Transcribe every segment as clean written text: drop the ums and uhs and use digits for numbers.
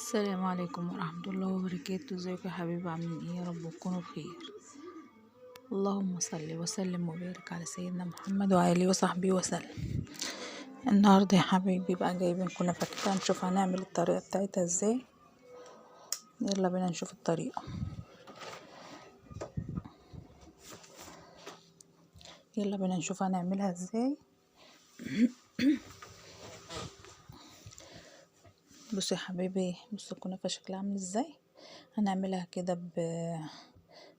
السلام عليكم ورحمة الله وبركاته. ازيكم يا حبيبي؟ عاملين ايه؟ يا رب تكونوا بخير. اللهم صل وسلم وبارك على سيدنا محمد وعلى اله وصحبه وسلم. النهارده يا حبيبي بقى جايبين كنافة كده، نشوف هنعمل الطريقة بتاعتها ازاي. يلا بينا نشوف الطريقة. يلا بينا نشوف هنعملها ازاي. بصوا يا حبيبي، بصوا الكنافة شكلها عامل ازاي. هنعملها كده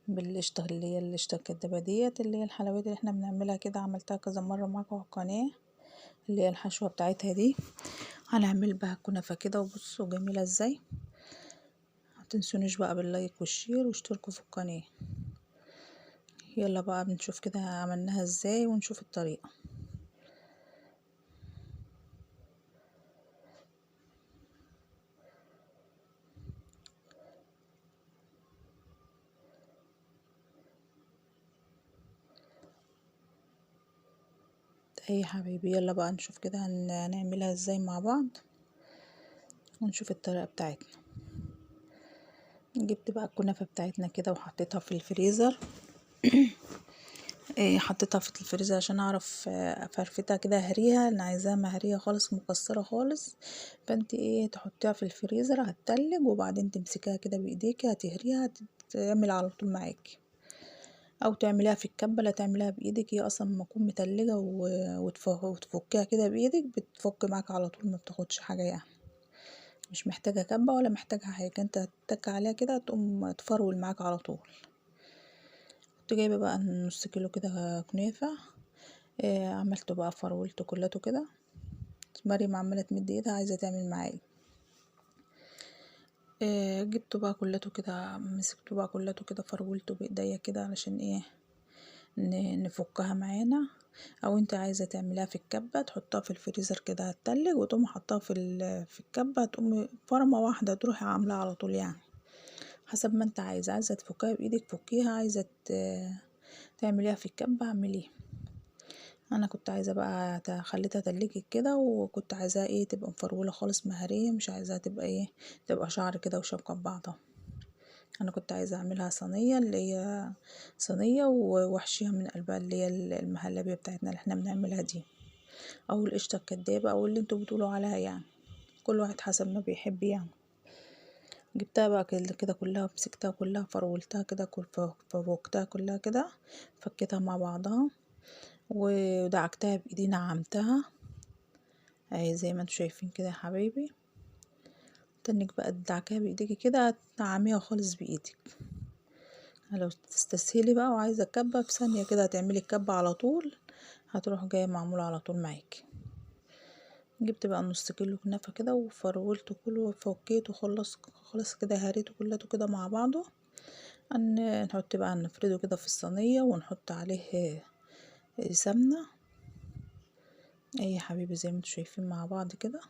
بالقشطة، اللي هي القشطة الكدابة ديت، اللي هي الحلويات اللي احنا بنعملها كده. عملتها كذا مرة معاكم على القناة، اللي هي الحشوة بتاعتها دي. هنعمل بقى كنافة كده، وبصوا جميلة ازاي. متنسونيش بقى باللايك والشير واشتركوا في القناة. يلا بقى بنشوف كده عملناها ازاي ونشوف الطريقة. ايه يا حبيبي، يلا بقى نشوف كده هنعملها ازاي مع بعض ونشوف الطريقة بتاعتنا. جبت بقى الكنافة بتاعتنا كده وحطيتها في الفريزر. حطيتها في الفريزر عشان اعرف افرفتها كده، هريها. انا عايزاها مهريه خالص، مكسره خالص. فانت تحطيها في الفريزر هتتلج، وبعدين تمسكيها كده بايديك هتهريها، تعمل على طول معاكي. او تعمليها في الكبه، لا تعمليها بايدك، هي اصلا لما تكون متلجه وتفكيها كده بايدك بتفك معاك على طول، ما بتاخدش حاجه يعني. مش محتاجه كبه ولا محتاجه حاجه، انت هتتك عليها كده تقوم تفرول معاك على طول. كنت جايبه بقى نص كيلو كده كنافه. عملته بقى، فرولته كلته كده. مريم عماله تمد ايدها عايزه تعمل معايا. جبته بقى كلته كده، مسكته بقى كلته كده، فرولته بايديا كده علشان نفكها معانا. او انت عايزه تعملها في الكبه، تحطها في الفريزر كده هتتلج، وتقوم حطها في الكبه، تقوم فرمه واحده تروحي عاملاها على طول يعني. حسب ما انت عايزه تفكها بايدك فكيها، عايزه تعمليها في الكبه اعمليها. انا كنت عايزه بقى خليتها تلجت كده، وكنت عايزاها تبقى مفروله خالص مهريه، مش عايزاها تبقى تبقى شعر كده وشبكه ببعضها. انا كنت عايزه اعملها صينيه، اللي هي صينيه واحشيها من قلبها، اللي هي المهلبيه بتاعتنا اللي احنا بنعملها دي، او القشطه الكدابه، او اللي انتوا بتقولوا عليها يعني. كل واحد حسب ما بيحب يعني. جبتها بقى كده كلها، مسكتها كلها، فرولتها كده، فوقتها كلها كده، فكيتها مع بعضها ودعكتها بايدي، نعمتها اهي زي ما انتوا شايفين كده يا حبايبي. تنك بقى تدعكها بايديكي كده، تنعميها خالص بايدك. لو تستسهلي بقى وعايزه كبه، في ثانيه كده هتعملي الكبه على طول، هتروح جايه معموله على طول معاكي. جبت بقى نص كيلو كنافه كده، وفرولته كله وفكيته خلاص كده، هريته كلته كده مع بعضه. نحط بقى، نفرده كده في الصينيه، ونحط عليه سمنه. اي حبيبي زي ما انتوا شايفين مع بعض كده.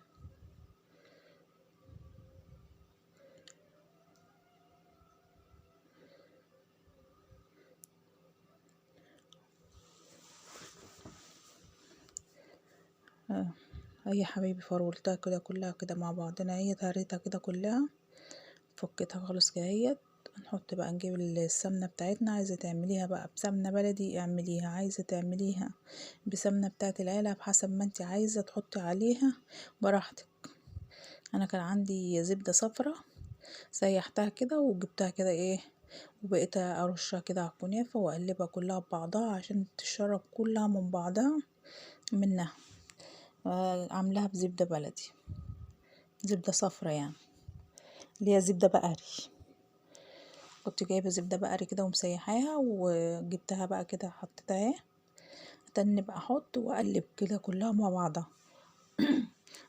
اي حبيبي فرولتها كده كلها كده مع بعضنا، هي هريتها كده كلها، فكيتها خالص كده اهيت. نحط بقى، نجيب السمنة بتاعتنا. عايزة تعمليها بقى بسمنة بلدي اعمليها، عايزة تعمليها بسمنة بتاعت العلب، حسب ما انت عايزة تحطي عليها براحتك. انا كان عندي زبدة صفرة، سيحتها كده وجبتها كده وبقيت ارشها كده على الكنافة، واقلبها كلها ببعضها عشان تشرب كلها من بعضها منها. عاملاها بزبدة بلدي، زبدة صفرة يعني، اللي هي زبدة بقري. كنت جايبه زبده بقري كده ومسيحاها، وجبتها بقى كده حطيتها تاني بقى، احط واقلب كده كلها مع بعضها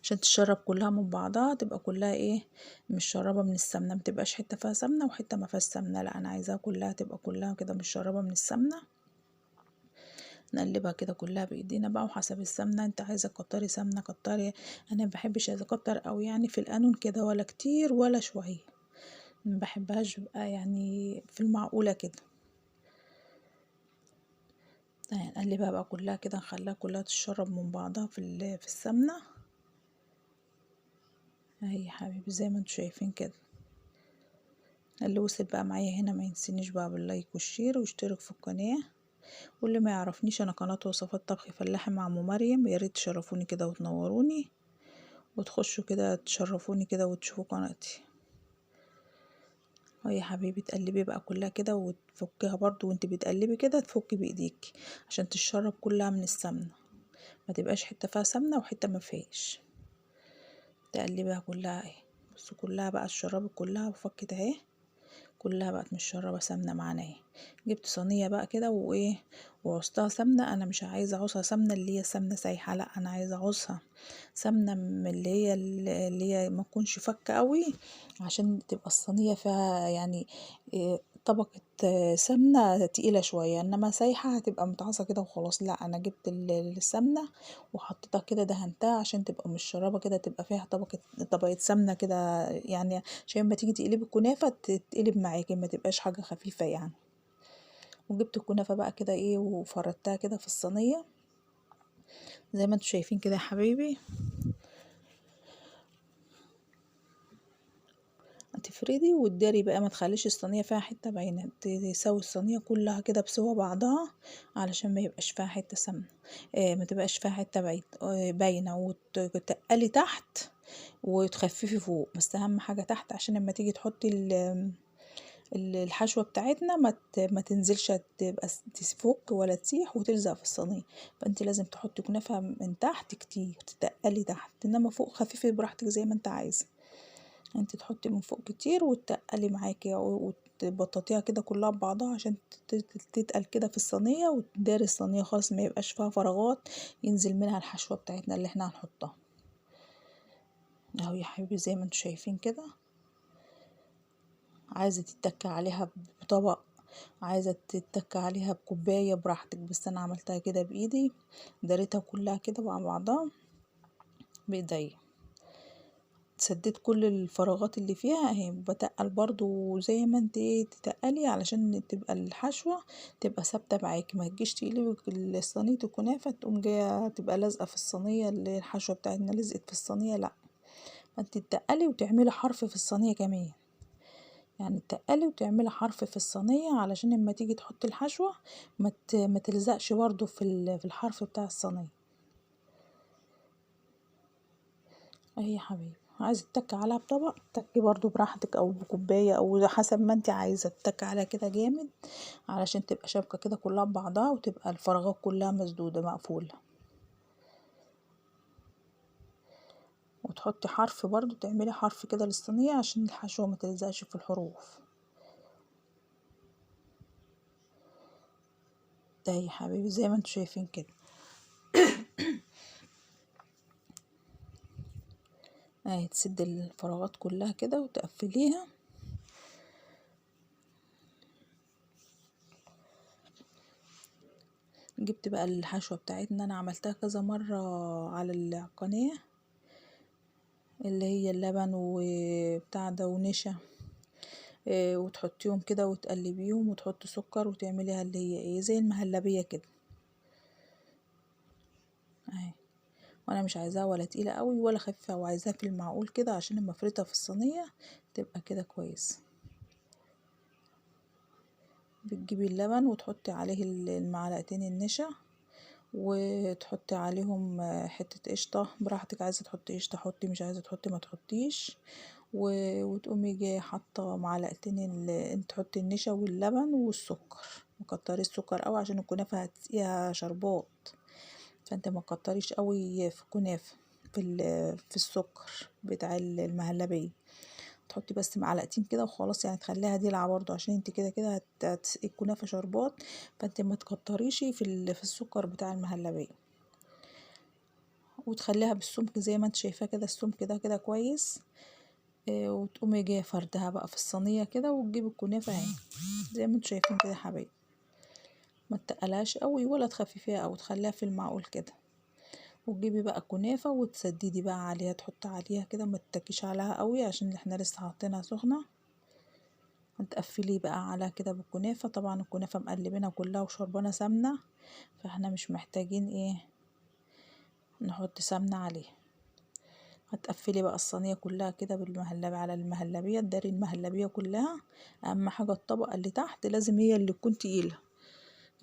عشان تشرب كلها من بعضها، تبقى كلها مش شربة من السمنه، متبقاش حته فيها سمنه وحته ما فيهاش سمنه، لا انا عايزاها كلها تبقى كلها كده مش شربة من السمنه. نقلبها كده كلها بايدينا بقى، وحسب السمنه انت عايزه تكتري سمنه كتري. انا مبحبش اكتر قوي يعني في القانون كده، ولا كتير ولا شويه، مبحبهاش بقى يعني في المعقوله كده. نقلبها بقى كلها كده، نخليها كلها تشرب من بعضها في السمنة. اهي يا حبيبي زي ما انتوا شايفين كده. اللي وصل بقى معايا هنا ما ينسينيش بقى باللايك والشير واشترك في القناة. واللي ما يعرفنيش، انا قناة وصفات طبخ فلاحي مع ام مريم، يا ريت تشرفوني كده وتنوروني وتخشوا كده تشرفوني كده وتشوفوا قناتي. اهي يا حبيبي تقلبي بقى كلها كده وتفكيها برضو، وانت بتقلبي كده تفكي بايديك عشان تشرب كلها من السمنة، ما تبقاش حتة فيها سمنة وحتة ما فيهاش. تقلبيها كلها اهي. بصوا كلها بقى الشرابة كلها وفكت اهي، كلها بقت متشربة سمنة معانا اهي. جبت صينية بقى كده وايه وعصتها سمنة. انا مش عايزة اعوزها سمنة اللي هي سمنة سايحة، لا انا عايزة اعوزها سمنة من اللي هي ما تكونش فكة قوي، عشان تبقى الصينية فيها يعني إيه طبقة سمنة تقيلة شوية، انما سايحة هتبقى متعصة كده وخلاص. لا انا جبت السمنة وحطيتها كده دهنتها عشان تبقى مش شرابة كده، تبقى فيها طبقة سمنة كده يعني، عشان لما تيجي تقلبي الكنافة تتقلب معاكي ما تبقاش حاجة خفيفة يعني. وجبت الكنافة بقى كده ايه وفردتها كده في الصينية زي ما انتوا شايفين كده يا حبيبي. هتفردي وتداري بقى، ما تخليش الصينية فيها حتة باينة، تسوي الصينية كلها كده بسوا بعضها علشان ما يبقاش فيها حتة سمنة، ما تبقاش فيها حتة باينة، وتقلي تحت وتخففي فوق، بس اهم حاجة تحت عشان لما تيجي تحطي الحشوة بتاعتنا ما تنزلش تبقى تفك ولا تسيح وتلزق في الصينية. فانت لازم تحطي كنافة من تحت كتير، تتقلي تحت، انما فوق خفيفي براحتك زي ما انت عايزة. انت تحطي من فوق كتير وتقلي معاكي وتبططيها كده كلها ببعضها عشان تتقل كده في الصينية، وتداري الصينية خالص ما يبقاش فيها فراغات ينزل منها الحشوة بتاعتنا اللي احنا هنحطها. اهو يا حبيبي زي ما انتوا شايفين كده. عايزة تتكي عليها بطبق، عايزة تتكي عليها بكوباية براحتك، بس انا عملتها كده بايدي، داريتها كلها كده مع بعضها بايديا، سديت كل الفراغات اللي فيها اهي. بتقل برضو زي ما انت تتقلي علشان تبقى الحشوة تبقى ثابتة معاكي، ما تجيش تقلبي صينية الكنافة تقوم جاية تبقى لازقة في الصينية اللي الحشوة بتاعتنا لزقت في الصينية، لا انت تتقلي وتعملي حرف في الصينية كمان، يعني تقلي وتعملي حرف في الصينية علشان لما تيجي تحطي الحشوة ما تلزقش برضو في الحرف بتاع الصينية. اهي يا حبيبي عايزة تتكي عليها بطبق تكي برضو براحتك، او بكوباية، او حسب ما انت عايزة تتكي عليها كده جامد علشان تبقى شابكة كده كلها ببعضها وتبقى الفراغات كلها مسدودة مقفولة. وتحطي حرف برضو، تعملي حرف كده للصينية عشان الحشوة ما تلزقش في الحروف. ده يا حبيبي زي ما انتوا شايفين كده. اهي تسد الفراغات كلها كده وتقفليها. جبت بقى الحشوة بتاعتنا، انا عملتها كذا مرة على القناة، اللي هي اللبن وبتاع ده ونشا، وتحطيهم كده وتقلبيهم وتحطي سكر وتعمليها اللي هي ايه زي المهلبية كده اهي. وانا مش عايزاها ولا تقيلة قوي ولا خفيفة، وعايزاها في المعقول كده عشان لما افردها في الصينية تبقى كده كويس. بتجيبي اللبن وتحطي عليه المعلقتين النشا، وتحطي عليهم حتة قشطة براحتك، عايزة تحطي قشطة حطي، مش عايزة تحطي ما تحطيش. وتقومي جايه حاطة معلقتين انت تحطي النشا واللبن والسكر، مكتري السكر قوي عشان الكنافة هتسقيها شربات، فانت ما تكتريش قوي في الكنافة في السكر بتاع المهلبية، تحطي بس معلقتين كده وخلاص، يعني تخليها دلعة برضو عشان انت كده كده هتسقي الكنافة شربات، فانت ما تكتريش في السكر بتاع المهلبية، وتخليها بالسمك زي ما انت شايفاه كده، السمك ده كده كويس. وتقومي جايه فردها بقى في الصينيه كده، وتجيبي الكنافه اهي زي ما انتوا شايفين كده يا حبايبي، ما تقلهاش قوي ولا تخففيها او تخليها في المعقول كده. وتجيبي بقى كنافه وتسددي بقى عليها، تحطي عليها كده ما تتكيش عليها قوي عشان احنا لسه حاطينها سخنه. هتقفلي بقى على كده بالكنافه، طبعا الكنافه مقلبينها كلها وشربانه سمنه، فاحنا مش محتاجين ايه نحط سمنه عليها. هتقفلي بقى الصينية كلها كده بالمهلبية على المهلبية، تداري المهلبية كلها. اهم حاجة الطبقة اللي تحت لازم هي اللي تكون تقيلة،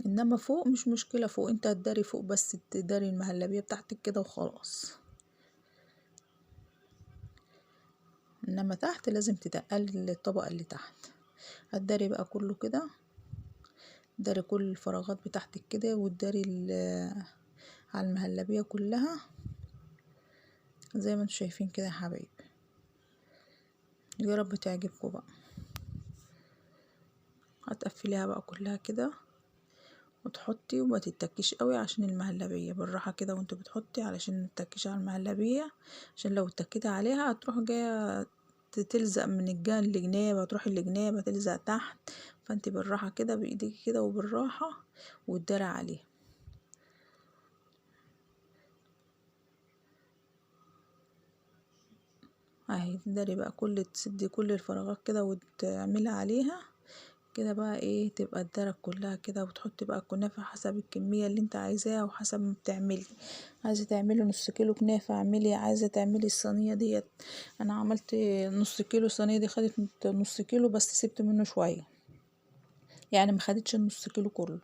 انما فوق مش مشكلة، فوق انت هتداري فوق بس تداري المهلبية بتاعتك كده وخلاص، انما تحت لازم تتقلي الطبقة اللي تحت. هتداري بقى كله كده، داري كل الفراغات بتاعتك كده، وتداري على المهلبية كلها زي ما انتم شايفين كده يا حبايبي. يا رب تعجبكم بقى. هتقفليها بقى كلها كده وتحطي، وما تتكيش قوي عشان المهلبية، بالراحة كده وانت بتحطي علشان متتكيش على المهلبية، عشان لو اتكيتي عليها هتروح جاية تلزق من الجهة الجناب، هتروح الجناب هتلزق تحت. فانت بالراحة كده بايديك كده وبالراحة وتداري عليها اهي. تداري بقى تسدي كل الفراغات كده وتعملي عليها كده بقى ايه، تبقى الدرج كلها كده. وتحطي بقى الكنافة حسب الكمية اللي انت عايزاها وحسب ما بتعملي. عايزة تعملي نص كيلو كنافة اعملي، عايزة تعملي الصينية ديت. انا عملت نص كيلو، الصينية دي خدت نص كيلو بس سبت منه شوية، يعني ما خدتش النص كيلو كله،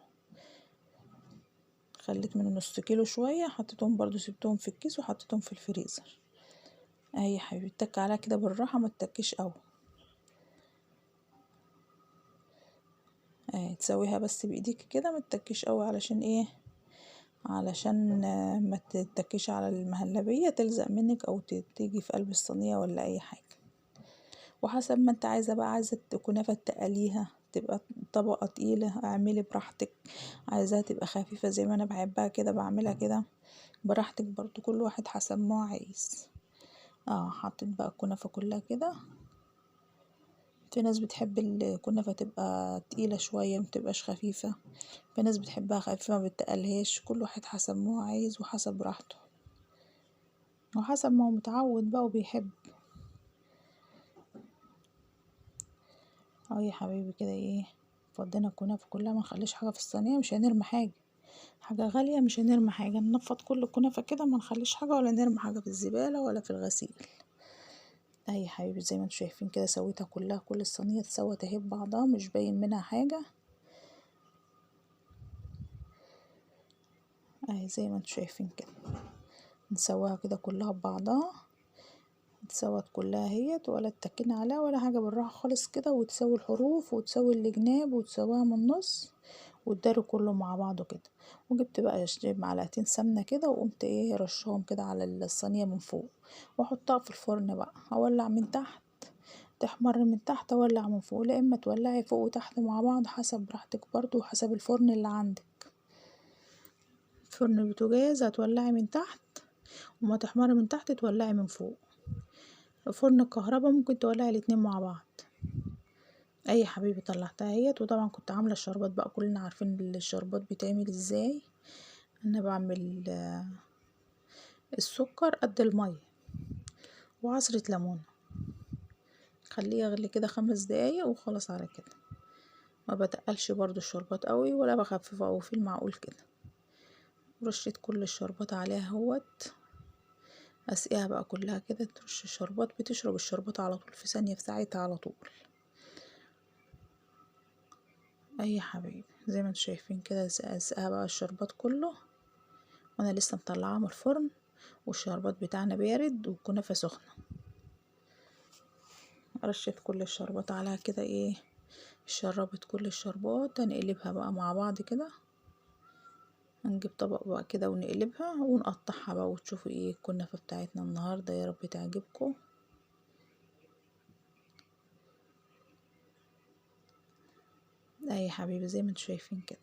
خليت منه نص كيلو شوية، حطيتهم برضو سبتهم في الكيس وحطيتهم في الفريزر. اهي يا حبيبي اتك عليها كده بالراحة، ما تتكيش قوي. اهي تسويها بس بايديك كده، ما تتكيش قوي علشان ايه، علشان ما تتكيش على المهلبية تلزق منك او تيجي في قلب الصينية ولا اي حاجة. وحسب ما انت عايزة بقى، عايزة كنافة تقليها تبقى طبقة تقيلة اعملي براحتك، عايزاها تبقى خفيفة زي ما انا بحبها كده بعملها كده، براحتك برضو، كل واحد حسب ما هو عايز. حطيت بقى الكنافة كلها كده. في ناس بتحب الكنافة تبقى تقيلة شوية متبقاش خفيفة، في ناس بتحبها خفيفة ما بتقلهاش، كل واحد حسب ما هو عايز وحسب راحته وحسب ما هو متعود بقى وبيحب. يا حبيبي كده ايه، فضينا الكنافة كلها، ما نخليش حاجة في الصينية، مش هنرمي حاجة، حاجة غالية مش هنرمي حاجة، ننفض كل الكنافة كده، ما نخليش حاجة ولا نرمي حاجة في الزبالة ولا في الغسيل. يا حبيبي زي ما انتوا شايفين كده سويتها كلها، كل الصينية اتسوت اهي ببعضها، مش باين منها حاجة اهي زي ما انتوا شايفين كده. نسويها كده كلها ببعضها، اتسوت كلها اهيت، ولا اتكينا عليها ولا حاجة، بالراحة خالص كده، وتسوي الحروف وتسوي الجناب وتسويها من النص وتداري كله مع بعضه كده. وجبت بقى معلقتين سمنة كده، وقمت ايه رشهم كده على الصينية من فوق، واحطها في الفرن بقى، اولع من تحت تحمر من تحت، اولع من فوق، لا اما تولعي فوق وتحت مع بعض حسب راحتك برضو وحسب الفرن اللي عندك. فرن البوتاجاز هتولعي من تحت، وما تحمري من تحت تولعي من فوق. فرن الكهرباء ممكن تولعي الاتنين مع بعض. اي حبيبي طلعتها اهيت. وطبعا كنت عامله الشربات بقى، كلنا عارفين الشربات بيتعمل ازاي. انا بعمل السكر قد الميه وعصرة ليمون، خليه يغلي كده 5 دقايق وخلاص على كده. ما بتقلش برضو الشربات قوي ولا بخففه قوي، في المعقول كده. رشيت كل الشربات عليها اهوت، اسقيها بقى كلها كده، ترش الشربات، بتشرب الشربات على طول في ثانية في ساعتها على طول. اي حبيبي زي ما انتوا شايفين كده اسقيها بقى الشربات كله، وانا لسه مطلعاه من الفرن والشربات بتاعنا بارد والكنافة سخنة. رشيت كل الشربات عليها كده ايه، شربت كل الشربات. هنقلبها بقى مع بعض كده، هنجيب طبق بقى كده ونقلبها ونقطعها بقى، وتشوفوا ايه الكنافة بتاعتنا النهاردة. يا رب تعجبكم. اي حبيبي زي ما انتوا شايفين كده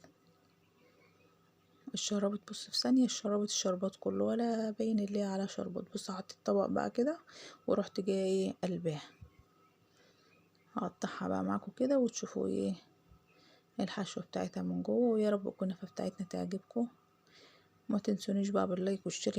الشربت، بص في ثانية الشربت الشربات كله ولا باين اللي على شربات. بص حطيت الطبق بقى كده ورحت جايه ايه قلبها، هقطعها بقى معاكم كده وتشوفوا ايه الحشوة بتاعتها من جوه. ويا رب الكنافة بتاعتنا تعجبكم. ما تنسونيش بقى باللايك والشير.